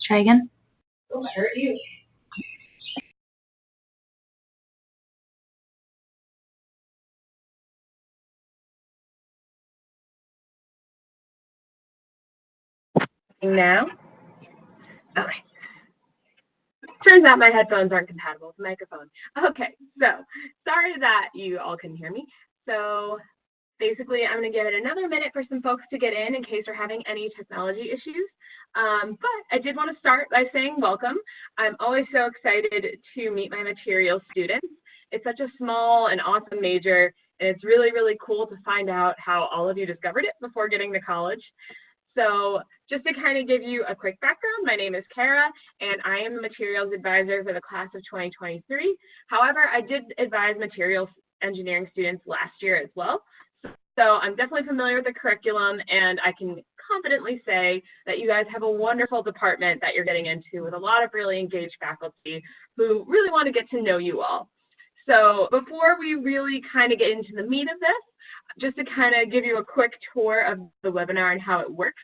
Try again. Oh, I heard you. Now? Okay. Turns out my headphones aren't compatible with the microphone. Okay, so sorry that you all couldn't hear me. So basically, I'm going to give it another minute for some folks to get in case we're having any technology issues. But I did want to start by saying welcome. I'm always so excited to meet my materials students. It's such a small and awesome major, and it's really, really cool to find out how all of you discovered it before getting to college. So just to kind of give you a quick background, my name is Cara, and I am the materials advisor for the class of 2023. However, I did advise materials engineering students last year as well. So I'm definitely familiar with the curriculum, and I can confidently say that you guys have a wonderful department that you're getting into with a lot of really engaged faculty who really want to get to know you all. So before we really kind of get into the meat of this, just to kind of give you a quick tour of the webinar and how it works.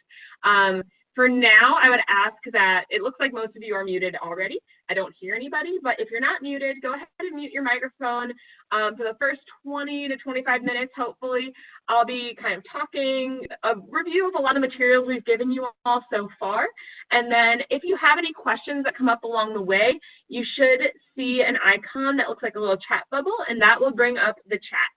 For now, I would ask that it looks like most of you are muted already. I don't hear anybody, but if you're not muted, go ahead and mute your microphone. For the first 20 to 25 minutes, hopefully, I'll be kind of talking, a review of a lot of materials we've given you all so far. And then if you have any questions that come up along the way, you should see an icon that looks like a little chat bubble, and that will bring up the chat.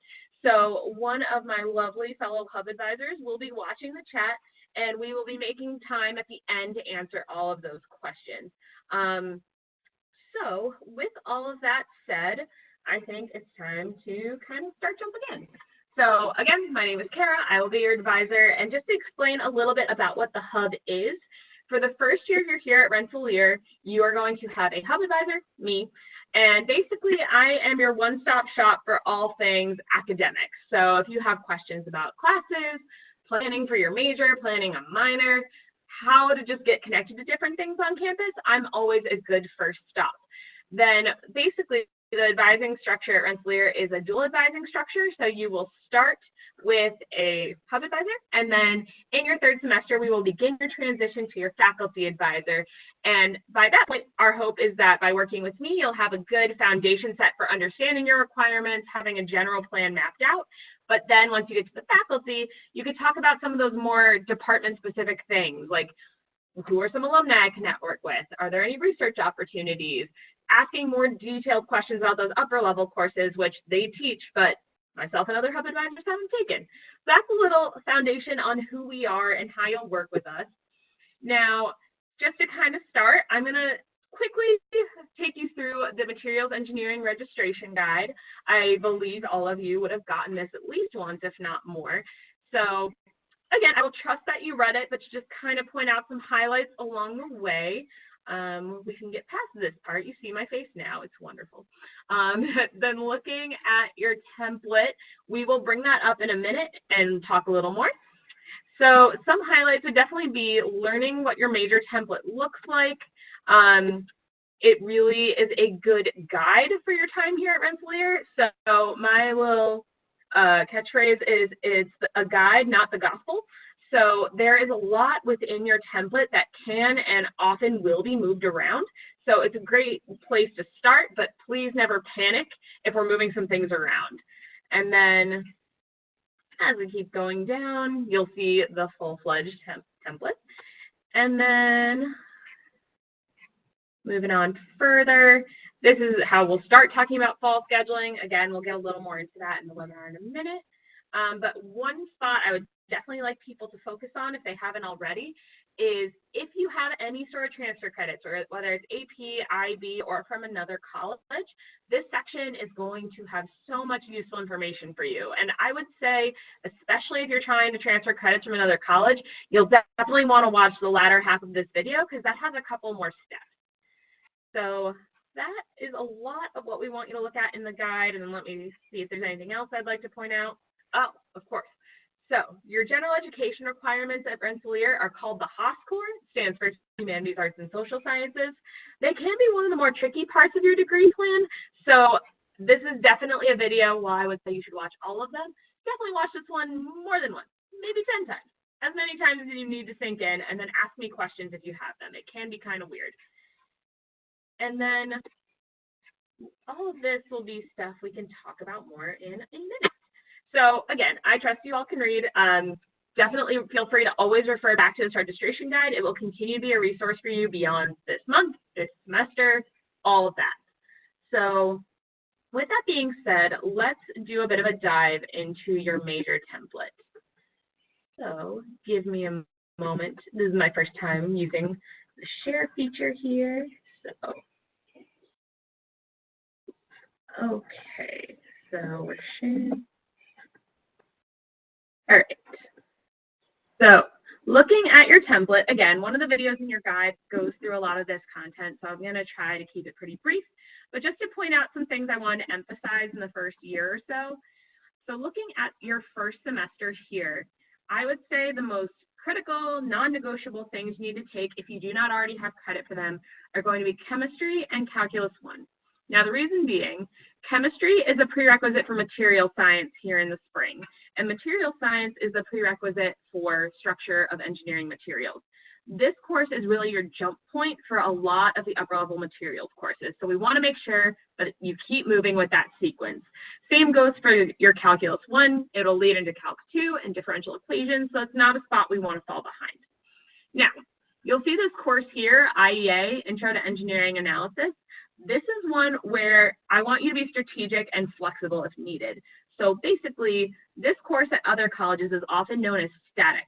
So one of my lovely fellow hub advisors will be watching the chat, and we will be making time at the end to answer all of those questions. So with all of that said, I think it's time to kind of start jumping in. So again, my name is Cara. I will be your advisor. And just to explain a little bit about what the hub is, for the first year you're here at Rensselaer, you are going to have a hub advisor, me. And basically, I am your one-stop shop for all things academics. So if you have questions about classes, planning for your major, planning a minor, how to just get connected to different things on campus, I'm always a good first stop. Then basically, the advising structure at Rensselaer is a dual advising structure. So you will start with a hub advisor, and then in your third semester, we will begin your transition to your faculty advisor. And by that point, our hope is that by working with me, you'll have a good foundation set for understanding your requirements, having a general plan mapped out. But then once you get to the faculty, you could talk about some of those more department-specific things, like who are some alumni I can network with? Are there any research opportunities? Asking more detailed questions about those upper-level courses, which they teach, but myself and other hub advisors haven't taken. So that's a little foundation on who we are and how you'll work with us. Now, just to kind of start, I'm going to quickly take you through the materials engineering registration guide. I believe all of you would have gotten this at least once, if not more. So again, I will trust that you read it, but to just kind of point out some highlights along the way. We can get past this part. You see my face now. It's wonderful. Then looking at your template, we will bring that up in a minute and talk a little more. So some highlights would definitely be learning what your major template looks like. It really is a good guide for your time here at Rensselaer. So my little catchphrase is, it's a guide, not the gospel. So there is a lot within your template that can and often will be moved around. So it's a great place to start, but please never panic if we're moving some things around. And then as we keep going down, you'll see the full-fledged template. And then moving on further, this is how we'll start talking about fall scheduling. Again, we'll get a little more into that in the webinar in a minute. But one spot I would definitely like people to focus on, if they haven't already, is if you have any sort of transfer credits, or whether it's AP, IB, or from another college, this section is going to have so much useful information for you. And I would say, especially if you're trying to transfer credits from another college, you'll definitely want to watch the latter half of this video, because that has a couple more steps. So that is a lot of what we want you to look at in the guide. And then let me see if there's anything else I'd like to point out. Oh, of course. So your general education requirements at Rensselaer are called the Haas core, stands for Humanities, Arts, and Social Sciences. They can be one of the more tricky parts of your degree plan. So this is definitely a video, while I would say you should watch all of them, definitely watch this one more than once, maybe 10 times. as many times as you need to sink in, and then ask me questions if you have them. It can be kind of weird. And then all of this will be stuff we can talk about more in a minute. So again, I trust you all can read. Definitely feel free to always refer back to this registration guide. It will continue to be a resource for you beyond this month, this semester, all of that. So with that being said, let's do a bit of a dive into your major template. So give me a moment. This is my first time using the share feature here. So, okay, so we're sharing. All right. So looking at your template, again, one of the videos in your guide goes through a lot of this content, so I'm going to try to keep it pretty brief. But just to point out some things I wanted to emphasize in the first year or so. So looking at your first semester here, I would say the most critical, non-negotiable things you need to take if you do not already have credit for them are going to be chemistry and calculus 1. Now, the reason being, chemistry is a prerequisite for material science here in the spring, and material science is a prerequisite for structure of engineering materials. This course is really your jump point for a lot of the upper level materials courses. So we want to make sure that you keep moving with that sequence. Same goes for your calculus 1. It'll lead into calc 2 and differential equations. So it's not a spot we want to fall behind. Now, you'll see this course here, IEA, Intro to Engineering Analysis. This is one where I want you to be strategic and flexible if needed. So basically, this course at other colleges is often known as statics.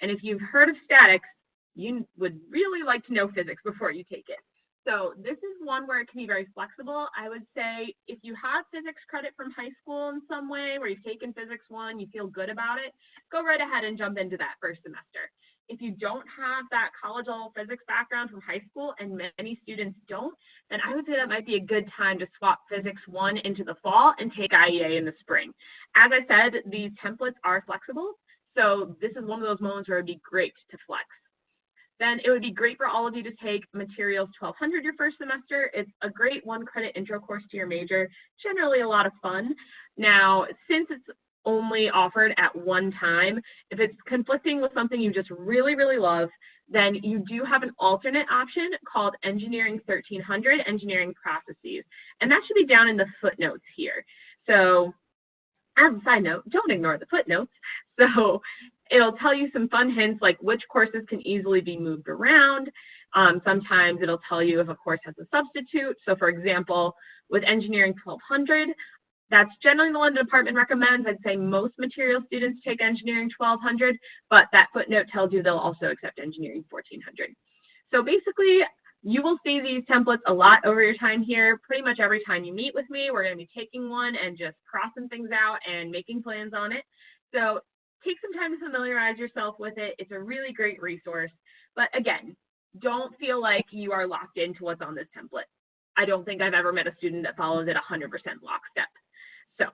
And if you've heard of statics, you would really like to know physics before you take it. So this is one where it can be very flexible. I would say if you have physics credit from high school in some way, where you've taken physics 1, you feel good about it, go right ahead and jump into that first semester. If you don't have that college level physics background from high school, and many students don't, then I would say that might be a good time to swap physics 1 into the fall and take IEA in the spring. As I said, these templates are flexible, so this is one of those moments where it would be great to flex. Then it would be great for all of you to take Materials 1200 your first semester. It's a great 1-credit intro course to your major, generally a lot of fun. Now, since it's only offered at one time, if it's conflicting with something you just really, really love, then you do have an alternate option called Engineering 1300, Engineering Processes. And that should be down in the footnotes here. So as a side note, don't ignore the footnotes. So it'll tell you some fun hints like which courses can easily be moved around. Sometimes it'll tell you if a course has a substitute. So for example, with Engineering 1200, that's generally the one the department recommends. I'd say most material students take Engineering 1200, but that footnote tells you they'll also accept Engineering 1400. So basically, you will see these templates a lot over your time here. Pretty much every time you meet with me, we're going to be taking one and just crossing things out and making plans on it. So take some time to familiarize yourself with it. It's a really great resource. But again, don't feel like you are locked into what's on this template. I don't think I've ever met a student that follows it 100% lockstep. So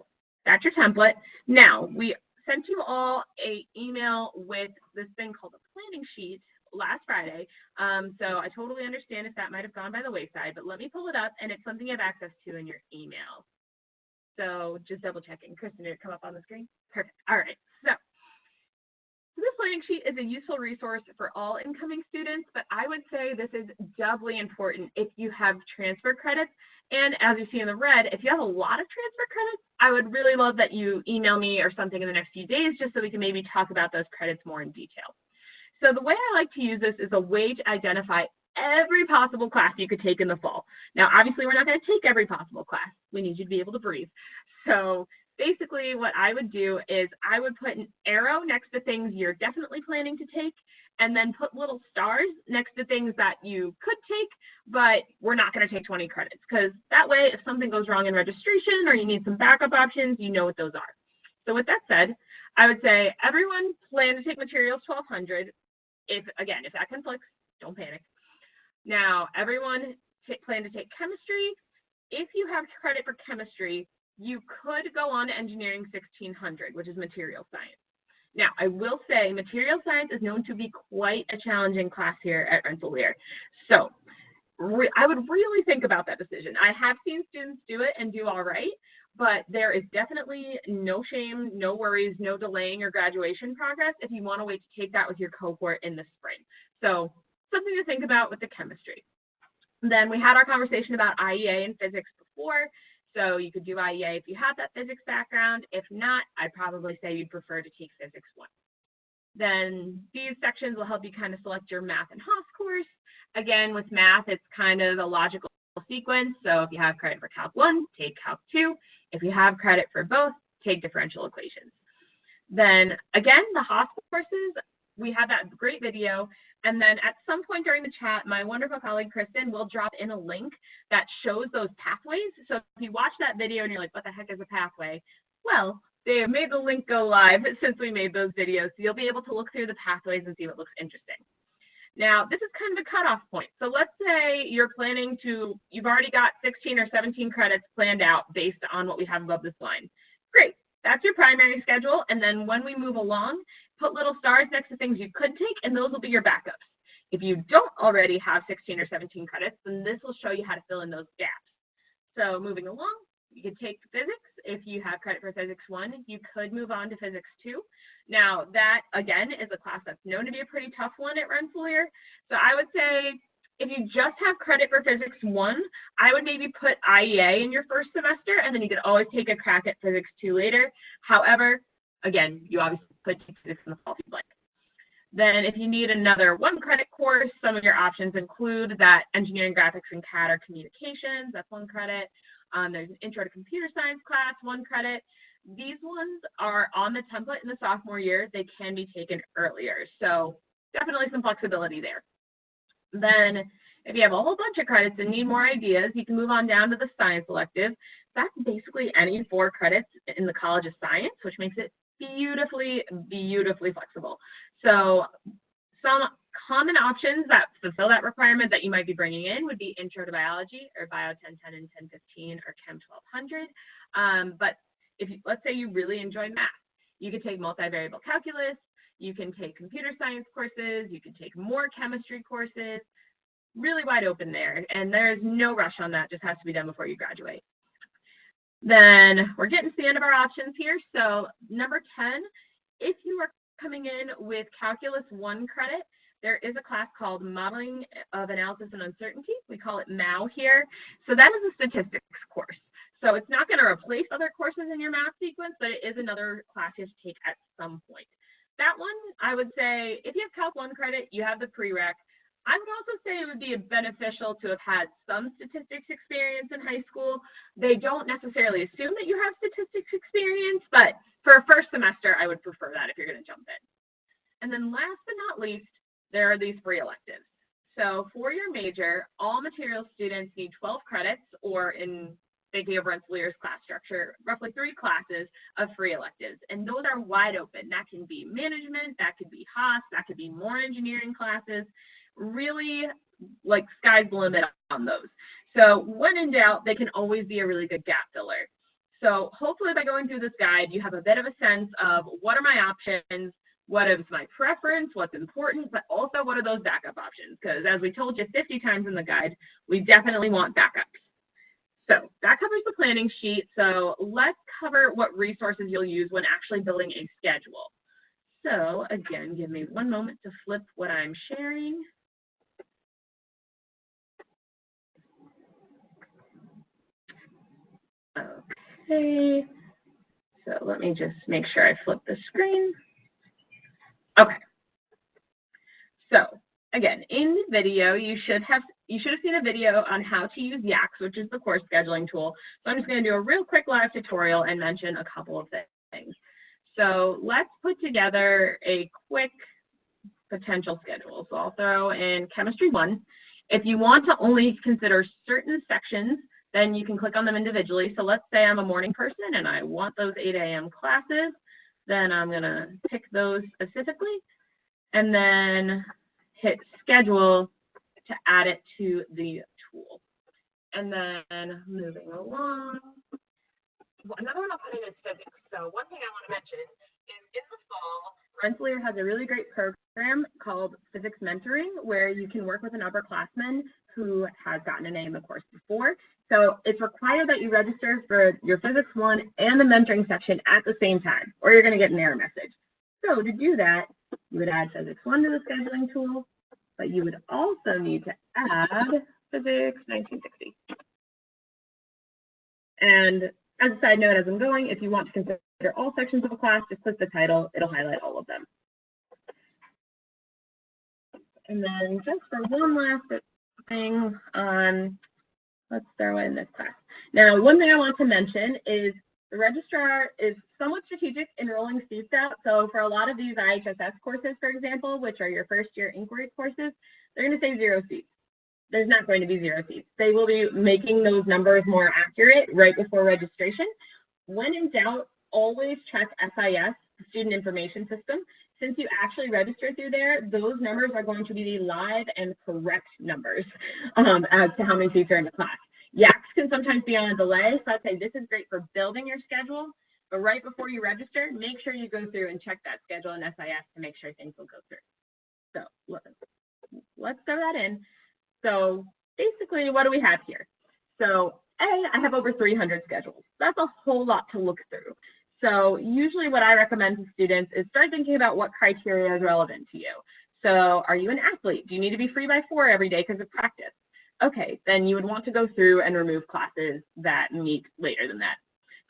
that's your template. Now, we sent you all an email with this thing called a planning sheet last Friday. So I totally understand if that might have gone by the wayside, but let me pull it up, and it's something you have access to in your email. So just double checking. Kristen, did it come up on the screen? Perfect. All right. So this planning sheet is a useful resource for all incoming students, but I would say this is doubly important if you have transfer credits. And as you see in the red, if you have a lot of transfer credits, I would really love that you email me or something in the next few days just so we can maybe talk about those credits more in detail. So the way I like to use this is a way to identify every possible class you could take in the fall. Now, obviously, we're not going to take every possible class. We need you to be able to breathe. So basically, what I would do is I would put an arrow next to things you're definitely planning to take, and then put little stars next to things that you could take, but we're not going to take 20 credits, because that way, if something goes wrong in registration or you need some backup options, you know what those are. So with that said, I would say everyone plan to take Materials 1200. If that conflicts, don't panic. Now, everyone plan to take chemistry. If you have credit for chemistry, you could go on to Engineering 1600, which is material science. Now, I will say material science is known to be quite a challenging class here at Rensselaer. So I would really think about that decision. I have seen students do it and do all right, but there is definitely no shame, no worries, no delaying your graduation progress if you want to wait to take that with your cohort in the spring. So something to think about with the chemistry. Then we had our conversation about IEA and physics before. So you could do IEA if you have that physics background. If not, I'd probably say you'd prefer to take physics 1. Then these sections will help you kind of select your math and Haas course. Again, with math, it's kind of a logical sequence. So if you have credit for Calc 1, take Calc 2. If you have credit for both, take differential equations. Then again, the Haas courses, we have that great video. And then at some point during the chat, my wonderful colleague Kristen will drop in a link that shows those pathways. So if you watch that video and you're like, what the heck is a pathway? Well, they have made the link go live since we made those videos. So you'll be able to look through the pathways and see what looks interesting. Now, this is kind of a cutoff point. So let's say you're planning to, you've already got 16 or 17 credits planned out based on what we have above this line. Great, that's your primary schedule. And then when we move along, put little stars next to things you could take, and those will be your backups. If you don't already have 16 or 17 credits, then this will show you how to fill in those gaps. So moving along, you could take physics. If you have credit for physics 1, you could move on to physics 2. Now that, again, is a class that's known to be a pretty tough one at Rensselaer. So I would say if you just have credit for physics 1, I would maybe put IEA in your first semester, and then you could always take a crack at physics 2 later. However, again, you obviously could take physics in the fall if you'd like. Then if you need another 1 credit course, some of your options include that engineering, graphics, and Cara communications, that's 1 credit. There's an intro to computer science class, 1 credit. These ones are on the template in the sophomore year. They can be taken earlier. So definitely some flexibility there. Then if you have a whole bunch of credits and need more ideas, you can move on down to the science elective. That's basically any 4 credits in the College of Science, which makes it beautifully, beautifully flexible. So some common options that fulfill that requirement that you might be bringing in would be Intro to Biology, or Bio 1010 and 1015, or Chem 1200. But if you, let's say you really enjoy math, you could take multivariable calculus, you can take computer science courses, you can take more chemistry courses, really wide open there. And there's no rush on that, just has to be done before you graduate. Then we're getting to the end of our options here. So number 10, if you are coming in with Calculus 1 credit, there is a class called Modeling of Analysis and Uncertainty. We call it MAU here. So that is a statistics course. So it's not going to replace other courses in your math sequence, but it is another class you have to take at some point. That one, I would say, if you have Calc 1 credit, you have the prereq. I would also say it would be beneficial to have had some statistics experience in high school. They don't necessarily assume that you have statistics experience, but for a first semester, I would prefer that if you're going to jump in. And then last but not least, there are these free electives. So for your major, all materials students need 12 credits, or in thinking of Rensselaer's class structure, roughly 3 classes of free electives. And those are wide open. That can be management, that could be Haas, that could be more engineering classes. Really, like, sky's the limit on those. So when in doubt, they can always be a really good gap filler. So hopefully by going through this guide, you have a bit of a sense of what are my options, what is my preference, what's important, but also what are those backup options? Because as we told you 50 times in the guide, we definitely want backups. So that covers the planning sheet. So let's cover what resources you'll use when actually building a schedule. So again, give me one moment to flip what I'm sharing. Okay, so let me just make sure I flip the screen. Okay, so again, in the video, you should have seen a video on how to use YACS, which is the course scheduling tool. So I'm just going to do a real quick live tutorial and mention a couple of things. So let's put together a quick potential schedule. So I'll throw in Chemistry 1. If you want to only consider certain sections, then you can click on them individually. So let's say I'm a morning person and I want those 8 a.m. classes. Then I'm going to pick those specifically and then hit schedule to add it to the tool. And then moving along, another one I'll put in is physics. So one thing I want to mention is in the fall, Rensselaer has a really great program called Physics Mentoring, where you can work with an upperclassman who has gotten an A in the course before. So it's required that you register for your Physics 1 and the mentoring section at the same time, or you're going to get an error message. So to do that, you would add Physics 1 to the scheduling tool, but you would also need to add Physics 1960. And as a side note, as I'm going, if you want to consider all sections of a class, just click the title. It'll highlight all of them. And then just for one last thing on, let's throw in this class. Now, one thing I want to mention is the registrar is somewhat strategic in rolling seats out. So for a lot of these IHSS courses, for example, which are your first year inquiry courses, they're going to say 0 seats. There's not going to be 0 seats. They will be making those numbers more accurate right before registration. When in doubt, always check SIS, the Student Information System. Since you actually register through there, those numbers are going to be the live and correct numbers as to how many seats are in the class. YACs can sometimes be on a delay, so I'd say this is great for building your schedule, but right before you register, make sure you go through and check that schedule in SIS to make sure things will go through. So let's throw that in. So basically, what do we have here? So I have over 300 schedules. That's a whole lot to look through. So usually what I recommend to students is start thinking about what criteria is relevant to you. So are you an athlete? Do you need to be free by 4 every day because of practice? Okay, then you would want to go through and remove classes that meet later than that.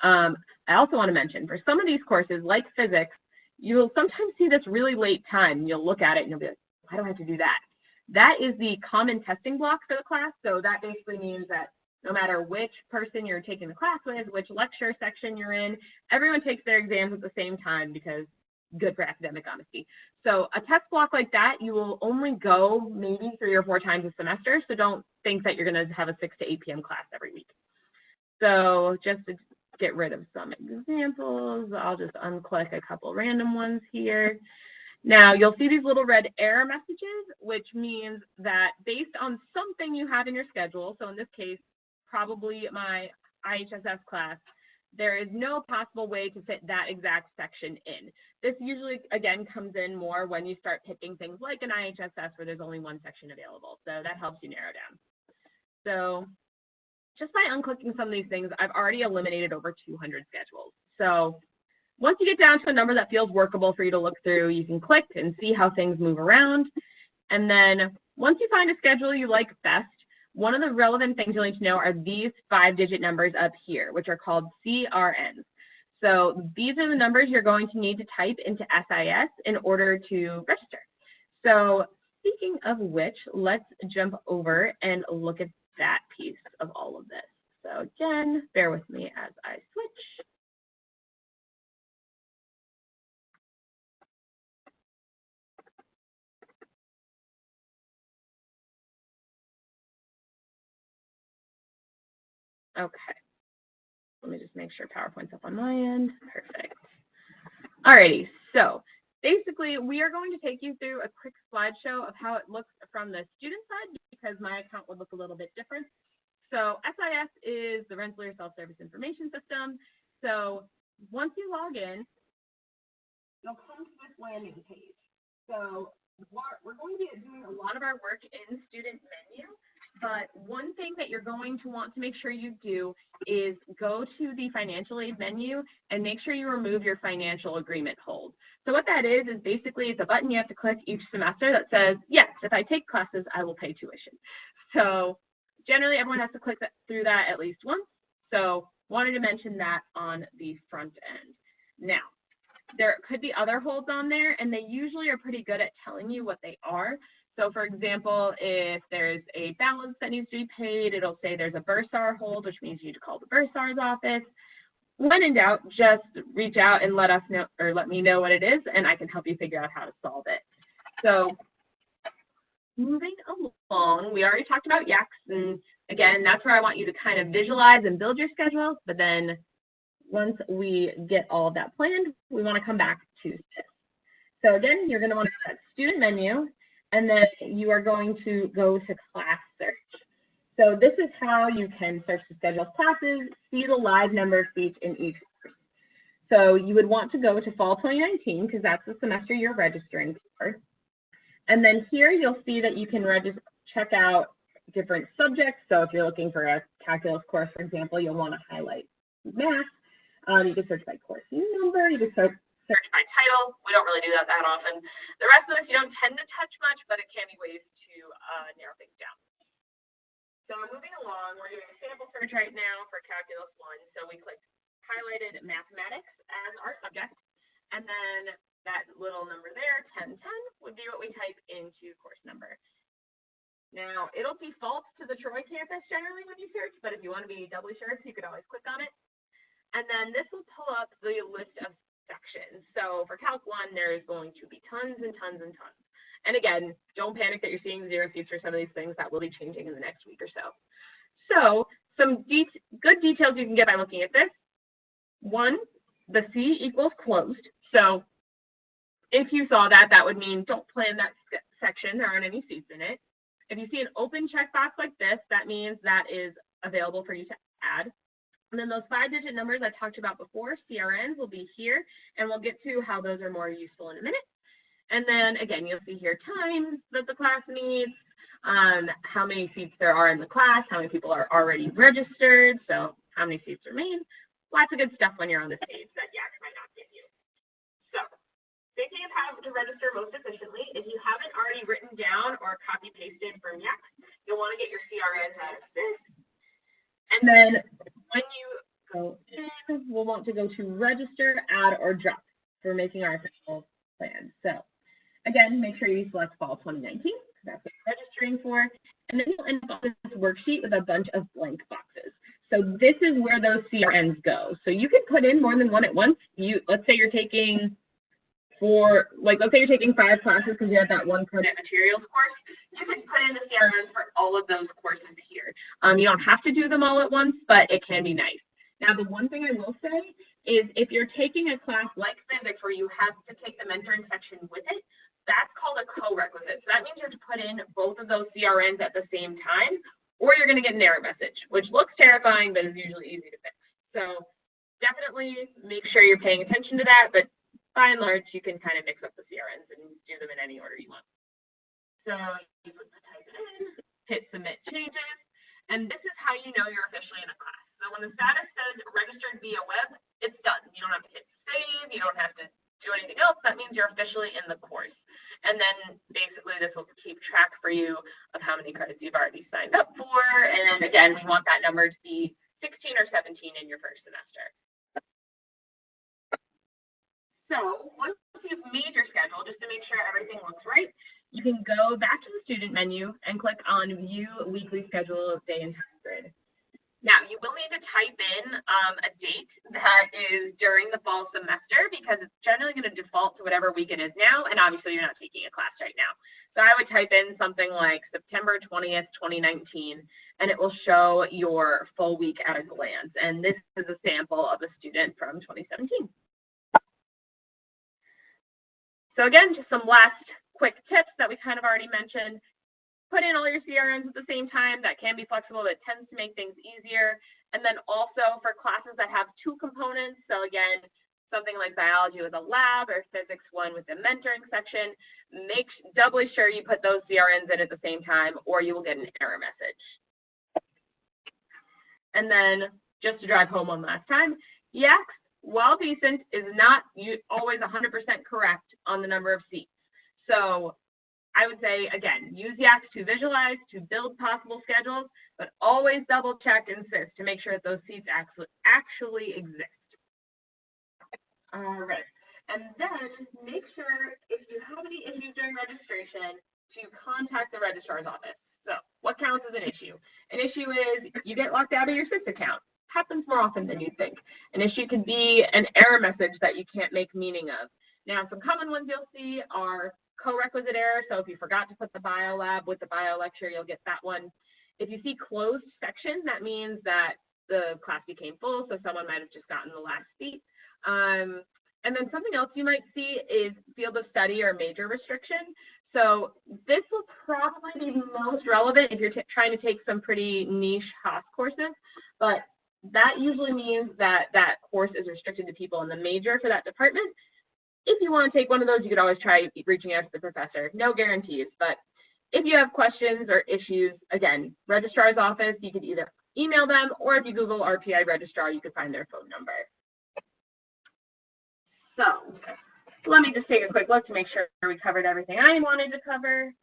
I also want to mention, for some of these courses, like physics, you'll sometimes see this really late time. You'll look at it and you'll be like, why do I have to do that? That is the common testing block for the class. So that basically means that no matter which person you're taking the class with, which lecture section you're in, everyone takes their exams at the same time because good for academic honesty. So a test block like that, you will only go maybe 3 or 4 times a semester. So don't think that you're going to have a 6 to 8 p.m. class every week. So just to get rid of some examples, I'll just unclick a couple random ones here. Now, you'll see these little red error messages, which means that based on something you have in your schedule, so in this case, probably my IHSS class, there is no possible way to fit that exact section in. This usually, again, comes in more when you start picking things like an IHSS where there's only one section available. So that helps you narrow down. So just by unclicking some of these things, I've already eliminated over 200 schedules. So once you get down to a number that feels workable for you to look through, you can click and see how things move around. And then once you find a schedule you like best, one of the relevant things you'll need to know are these 5-digit numbers up here, which are called CRNs. So these are the numbers you're going to need to type into SIS in order to register. So speaking of which, let's jump over and look at that piece of all of this. So again, bear with me as I switch. Okay, let me just make sure PowerPoint's up on my end. Perfect. Alrighty, so basically we are going to take you through a quick slideshow of how it looks from the student side because my account would look a little bit different. So SIS is the Rensselaer Self-Service Information System. So once you log in, you'll come to this landing page. So we're going to be doing a lot of our work in student menu. But one thing that you're going to want to make sure you do is go to the financial aid menu and make sure you remove your financial agreement hold. So what that is basically it's a button you have to click each semester that says, yes, if I take classes, I will pay tuition. So generally everyone has to click through that at least once. So wanted to mention that on the front end. Now, there could be other holds on there, and they usually are pretty good at telling you what they are. So for example, if there's a balance that needs to be paid, it'll say there's a bursar hold, which means you need to call the bursar's office. When in doubt, just reach out and let us know, or let me know what it is, and I can help you figure out how to solve it. So moving along, we already talked about YACs, and again, that's where I want you to kind of visualize and build your schedule, but then once we get all of that planned, we want to come back to this. So again, you're going to want to go to that student menu, and then you are going to go to class search. So this is how you can search the schedule of classes, see the live number of seats in each course. So you would want to go to fall 2019 because that's the semester you're registering for. And then here you'll see that you can check out different subjects. So if you're looking for a calculus course, for example, you'll want to highlight math. You can search by course number. You can search by title. We don't really do that often. The rest of this you don't tend to touch much, but it can be ways to narrow things down. So moving along, we're doing a sample search right now for Calculus 1. So we highlighted mathematics as our subject, and then that little number there, 1010, would be what we type into course number. Now, it'll default to the Troy campus generally when you search, but if you want to be doubly sure, you could always click on it. And then this will pull up the list of sections. So for Calc 1, there's going to be tons and tons and tons. And again, don't panic that you're seeing 0 seats for some of these things. That will be changing in the next week or so. So some good details you can get by looking at this. 1, the C equals closed. So if you saw that, that would mean don't plan that section. There aren't any seats in it. If you see an open checkbox like this, that means that is available for you to add. And then those 5-digit numbers I talked about before, CRNs, will be here, and we'll get to how those are more useful in a minute. And then again, you'll see here times that the class needs, how many seats there are in the class, how many people are already registered, so how many seats remain. Lots of good stuff when you're on this page that Yax might not give you. So thinking of how to register most efficiently, if you haven't already written down or copy pasted from Yax, you'll want to get your CRNs out of this. And then when you go in, we'll want to go to register, add, or drop for making our official plan. So again, make sure you select fall 2019, because that's what you're registering for. And then you'll end up on this worksheet with a bunch of blank boxes. So this is where those CRNs go. So you can put in more than one at once. Let's say you're taking let's say you're taking 5 classes because you have that one credit materials course. You can put in the CRNs for all of those courses here. You don't have to do them all at once, but it can be nice. Now, the one thing I will say is if you're taking a class like physics where you have to take the mentoring section with it, that's called a co-requisite. So that means you have to put in both of those CRNs at the same time, or you're going to get an error message, which looks terrifying, but is usually easy to fix. So definitely make sure you're paying attention to that, but by and large, you can kind of mix up the CRNs and do them in any order you want. So you put the type in, hit submit changes, and this is how you know you're officially in a class. So when the status says registered via web, it's done. You don't have to hit save, you don't have to do anything else. That means you're officially in the course. And then basically this will keep track for you of how many credits you've already signed up for. And again, we want that number to be 16 or 17 in your first semester. So once you've made your schedule, just to make sure everything looks right, you can go back to the student menu and click on View Weekly Schedule Day and Time Grid. Now, you will need to type in a date that is during the fall semester because it's generally going to default to whatever week it is now, and obviously you're not taking a class right now. So I would type in something like September 20th, 2019, and it will show your full week at a glance. And this is a sample of a student from 2017. So again, just some last quick tips that we kind of already mentioned. Put in all your CRNs at the same time. That can be flexible. That tends to make things easier. And then also for classes that have 2 components, so again, something like biology with a lab or physics 1 with the mentoring section, make doubly sure you put those CRNs in at the same time or you will get an error message. And then just to drive home one last time, Yax, while decent, is not always 100% correct on the number of seats. So I would say, again, use Yax to visualize, to build possible schedules, but always double check and insist to make sure that those seats actually exist. All right. And then make sure if you have any issues during registration to contact the registrar's office. So what counts as an issue? An issue is you get locked out of your SIS account. Happens more often than you think. An issue could be an error message that you can't make meaning of. Now, some common ones you'll see are co-requisite error. So if you forgot to put the bio lab with the bio lecture, you'll get that one. If you see closed section, that means that the class became full, so someone might have just gotten the last seat. And then something else you might see is field of study or major restriction. So this will probably be most relevant if you're trying to take some pretty niche Haas courses, but that usually means that that course is restricted to people in the major for that department. If you want to take one of those, you could always try reaching out to the professor. No guarantees, but if you have questions or issues, again, registrar's office, you could either email them, or if you Google RPI registrar, you could find their phone number. So let me just take a quick look to make sure we covered everything I wanted to cover.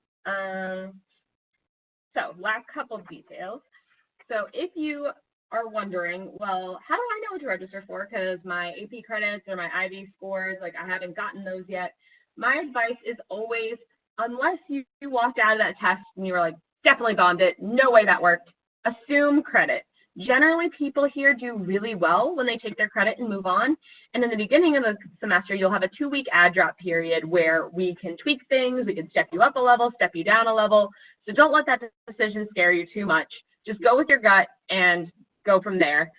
So last couple of details. So if you are wondering, well, how do I know what to register for? Because my AP credits or my IB scores, like I haven't gotten those yet. My advice is always, unless you walked out of that test and you were like, definitely bombed it, no way that worked, assume credit. Generally, people here do really well when they take their credit and move on. And in the beginning of the semester, you'll have a 2-week add drop period where we can tweak things, we can step you up a level, step you down a level. So don't let that decision scare you too much. Just go with your gut and go from there.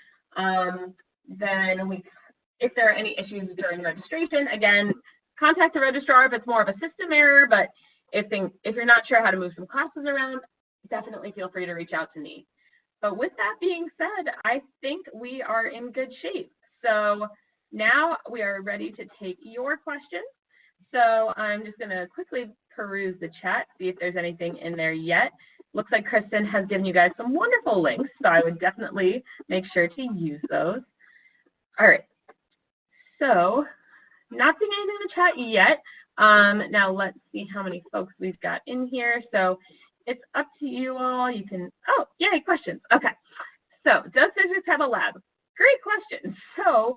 If there are any issues during registration, again, contact the registrar if it's more of a system error, but if you're not sure how to move some classes around, definitely feel free to reach out to me. But with that being said, I think we are in good shape. So now we are ready to take your questions. So I'm just going to quickly peruse the chat, see if there's anything in there yet. Looks like Kristen has given you guys some wonderful links, so I would definitely make sure to use those. All right. So not seeing anything in the chat yet. Now let's see how many folks we've got in here. So it's up to you all. You can, oh, yay, questions. Okay. So does physics have a lab? Great question. So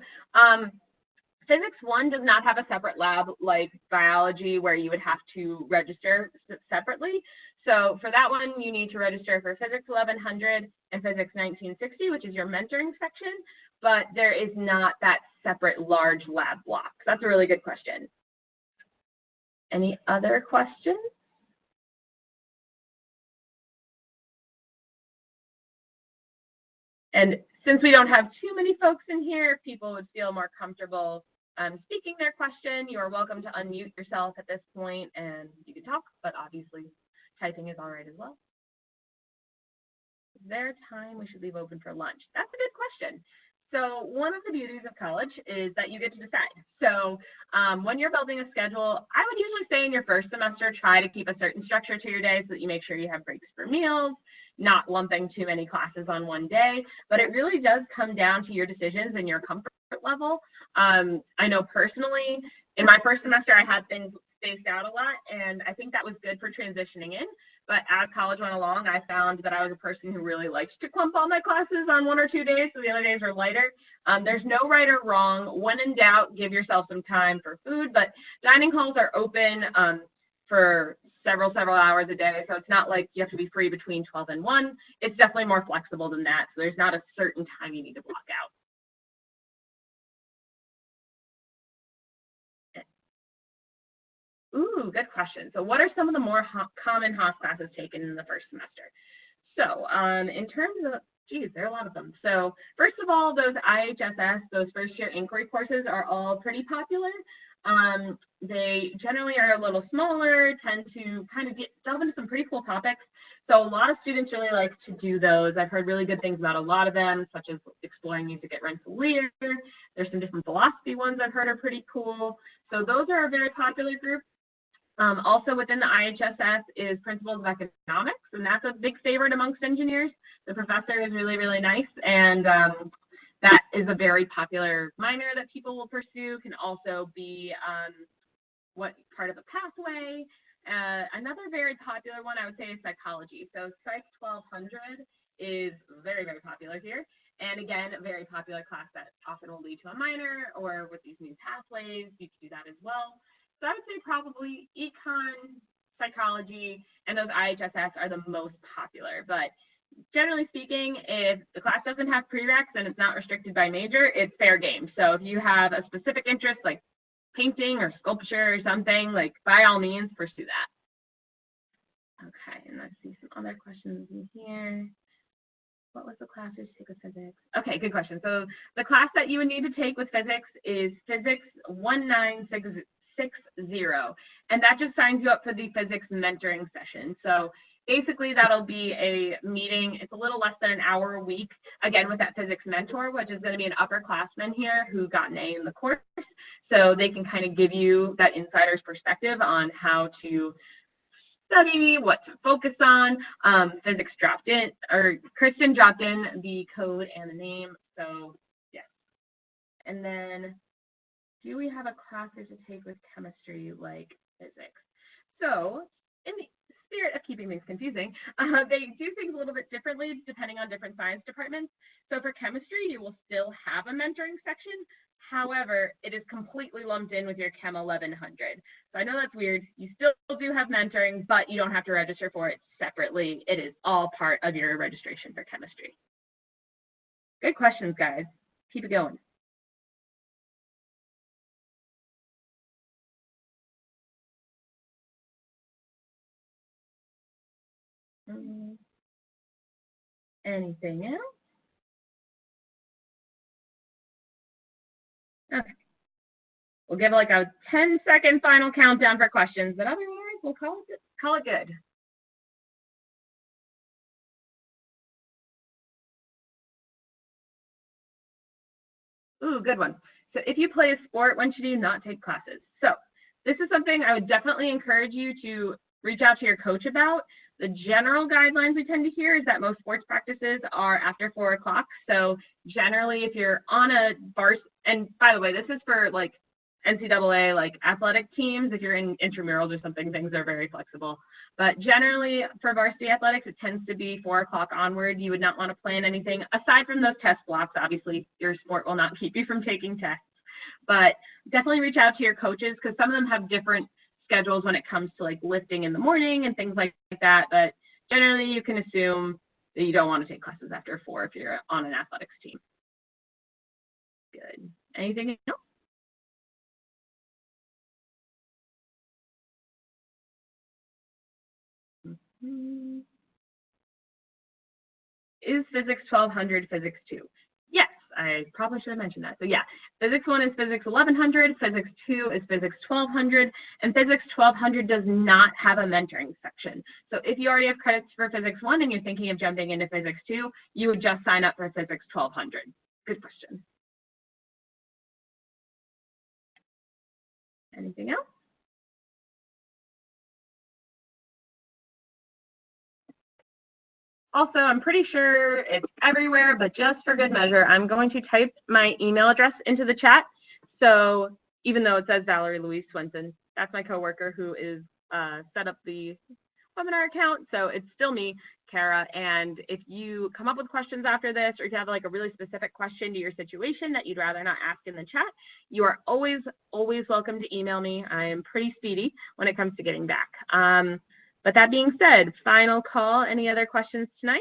Physics 1 does not have a separate lab like biology where you would have to register separately. So for that one, you need to register for Physics 1100 and Physics 1960, which is your mentoring section, but there is not that separate large lab block. That's a really good question. Any other questions? And since we don't have too many folks in here, if people would feel more comfortable speaking their question, you are welcome to unmute yourself at this point and you can talk, but obviously typing is all right as well. Is there time we should leave open for lunch? That's a good question. So one of the beauties of college is that you get to decide. So when you're building a schedule, I would usually say in your first semester, try to keep a certain structure to your day so that you make sure you have breaks for meals, not lumping too many classes on one day, but it really does come down to your decisions and your comfort level. I know personally, in my first semester, I had things spaced out a lot, and I think that was good for transitioning in. But as college went along, I found that I was a person who really liked to clump all my classes on 1 or 2 days, so the other days were lighter. There's no right or wrong. When in doubt, give yourself some time for food, but dining halls are open for several hours a day, so it's not like you have to be free between 12 and 1. It's definitely more flexible than that, so there's not a certain time you need to block out. Ooh, good question. So what are some of the more common Haas classes taken in the first semester? So in terms of, geez, there are a lot of them. So first of all, those IHSS, those first year inquiry courses are all pretty popular. They generally are a little smaller, tend to kind of delve into some pretty cool topics. So a lot of students really like to do those. I've heard really good things about a lot of them, such as exploring music at Rensselaer. There's some different philosophy ones I've heard are pretty cool. So those are a very popular group. Also within the IHSS is Principles of Economics, and that's a big favorite amongst engineers. The professor is really, really nice, and that is a very popular minor that people will pursue. Can also be what part of a pathway. Another very popular one I would say is psychology. So Psych 1200 is very, very popular here. And again, a very popular class that often will lead to a minor, or with these new pathways, you can do that as well. So I would say probably econ, psychology, and those IHSS are the most popular. But generally speaking, if the class doesn't have prereqs and it's not restricted by major, it's fair game. So if you have a specific interest like painting or sculpture or something, like by all means, pursue that. Okay, and let's see some other questions in here. What was the class you take with physics? Okay, good question. So the class that you would need to take with physics is Physics 1960, and that just signs you up for the physics mentoring session. So basically that'll be a meeting. It's a little less than an hour a week, again, with that physics mentor, which is going to be an upperclassman here who got an A in the course. So they can kind of give you that insider's perspective on how to study, what to focus on. Physics dropped in, or Kristen dropped in the code and the name. So yes. And then, do we have a classes to take with chemistry like physics? So in the spirit of keeping things confusing, they do things a little bit differently depending on different science departments. So for chemistry, you will still have a mentoring section. However, it is completely lumped in with your Chem 1100. So I know that's weird. You still do have mentoring, but you don't have to register for it separately. It is all part of your registration for chemistry. Good questions, guys. Keep it going. Anything else? Okay. We'll give like a 10-second final countdown for questions, but otherwise we'll call it good. Ooh, good one. So if you play a sport, when should you not take classes? So this is something I would definitely encourage you to reach out to your coach about. The general guidelines we tend to hear is that most sports practices are after 4 o'clock. So generally, if you're on a varsity, and by the way, this is for like NCAA, like athletic teams. If you're in intramurals or something, things are very flexible. But generally, for varsity athletics, it tends to be 4 o'clock onward. You would not want to plan anything aside from those test blocks. Obviously, your sport will not keep you from taking tests. But definitely reach out to your coaches because some of them have different schedules when it comes to like lifting in the morning and things like that. But generally, you can assume that you don't want to take classes after 4 if you're on an athletics team. Good. Anything else? Is physics 1200 physics 2? Yes, I probably should have mentioned that. So yeah, physics 1 is physics 1100, physics 2 is physics 1200, and physics 1200 does not have a mentoring section. So if you already have credits for physics 1 and you're thinking of jumping into physics 2, you would just sign up for physics 1200. Good question. Anything else? Also, I'm pretty sure it's everywhere, but just for good measure, I'm going to type my email address into the chat. So even though it says Valerie Louise Swenson, that's my coworker who is set up the webinar account. So it's still me, Cara. And if you come up with questions after this, or if you have like a really specific question to your situation that you'd rather not ask in the chat, you are always welcome to email me. I am pretty speedy when it comes to getting back. But that being said, final call. Any other questions tonight?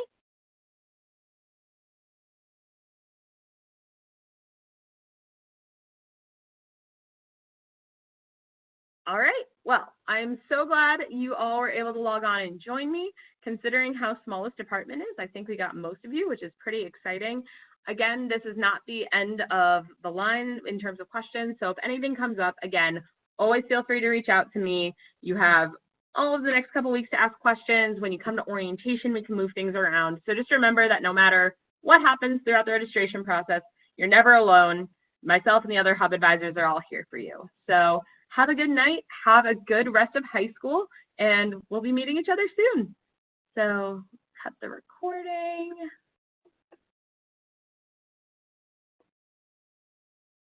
All right. Well, I'm so glad you all were able to log on and join me. Considering how small this department is, I think we got most of you, which is pretty exciting. Again, this is not the end of the line in terms of questions. So if anything comes up, again, always feel free to reach out to me. You have all of the next couple weeks to ask questions. When you come to orientation, we can move things around. So just remember that no matter what happens throughout the registration process, you're never alone. Myself and the other hub advisors are all here for you. So have a good night. Have a good rest of high school, and we'll be meeting each other soon. So cut the recording.